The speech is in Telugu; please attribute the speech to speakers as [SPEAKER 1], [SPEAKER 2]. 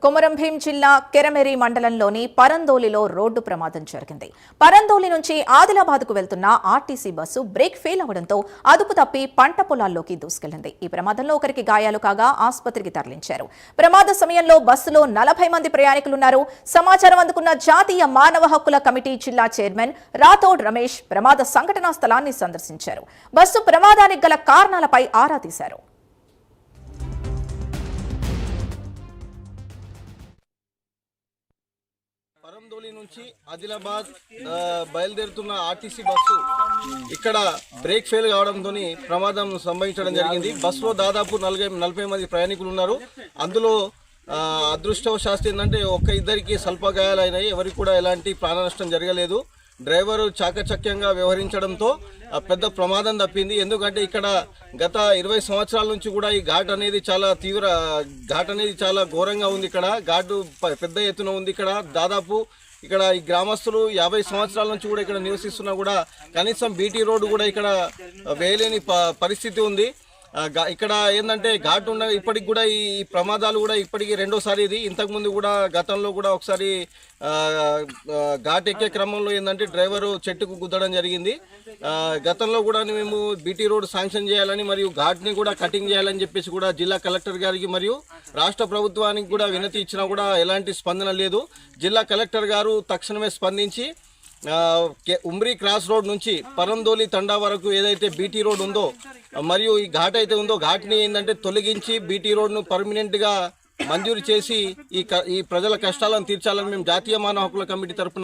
[SPEAKER 1] కొమరం భీం జిల్లా కెరమెరి మండలంలోని పరందోలిలో రోడ్డు ప్రమాదం జరిగింది. పరందోలి నుంచి ఆదిలాబాద్కు వెళ్తున్న ఆర్టీసీ బస్సు బ్రేక్ ఫెయిల్ అవడంతో అదుపు తప్పి పంట పొలాల్లోకి దూసుకెళ్లింది. ఈ ప్రమాదంలో ఒకరికి గాయాలు కాగా ఆసుపత్రికి తరలించారు. ప్రమాద సమయంలో బస్సులో 40 మంది ప్రయాణికులున్నారు. సమాచారం అందుకున్న జాతీయ మానవ హక్కుల కమిటీ జిల్లా చైర్మన్ రాథోడ్ రమేష్ ప్రమాద సంఘటనా స్థలాన్ని సందర్శించారు. బస్సు ప్రమాదానికి గల కారణాలపై ఆరా తీశారు.
[SPEAKER 2] పరందోలి నుంచి ఆదిలాబాద్ బయలుదేరుతున్న ఆర్టీసీ బస్సు ఇక్కడ బ్రేక్ ఫెయిల్ కావడంతో ప్రమాదం సంభవించడం జరిగింది. బస్సులో దాదాపు 40 మంది ప్రయాణికులు ఉన్నారు. అందులో అదృష్టవశాస్తు ఏంటంటే ఇద్దరికి స్వల్ప గాయాలైనాయి. ఎవరికి కూడా ఎలాంటి ప్రాణ నష్టం జరగలేదు. డ్రైవరు చాకచక్యంగా వ్యవహరించడంతో పెద్ద ప్రమాదం తప్పింది. ఎందుకంటే ఇక్కడ గత 20 సంవత్సరాల నుంచి కూడా ఈ ఘాట్ అనేది చాలా ఘోరంగా ఉంది. ఇక్కడ ఘాటు పెద్ద ఎత్తున ఉంది. ఇక్కడ దాదాపు ఇక్కడ ఈ గ్రామస్తులు 50 సంవత్సరాల నుంచి కూడా ఇక్కడ నివసిస్తున్నా కూడా కనీసం బీటీ రోడ్డు కూడా ఇక్కడ వేయలేని పరిస్థితి ఉంది. ఇక్కడ ఏంటంటే ఘాట్ ఉన్న ఇప్పటికి కూడా ఈ ప్రమాదాలు కూడా ఇప్పటికీ రెండోసారి ఇది. ఇంతకుముందు కూడా గతంలో కూడా ఒకసారి ఘాట్ ఎక్కే క్రమంలో ఏంటంటే డ్రైవరు చెట్టుకు గుద్దడం జరిగింది. గతంలో కూడా మేము బీటీ రోడ్ శాంక్షన్ చేయాలని మరియు ఘాట్ని కూడా కటింగ్ చేయాలని చెప్పేసి కూడా జిల్లా కలెక్టర్ గారికి మరియు రాష్ట్ర ప్రభుత్వానికి కూడా వినతి ఇచ్చినా కూడా ఎలాంటి స్పందన లేదు. జిల్లా కలెక్టర్ గారు తక్షణమే స్పందించి ఉమ్రీ క్రాస్ రోడ్ నుంచి పరందోలి తండా వరకు ఏదైతే బీటీ రోడ్ ఉందో మరియు ఈ ఘాట్ అయితే ఉందో ఘాట్ని ఏంటంటే తొలగించి బీటీ రోడ్ను పర్మనెంట్గా మంజూరు చేసి ఈ ప్రజల కష్టాలను తీర్చాలని మేము జాతీయ మానవ హక్కుల కమిటీ తరఫున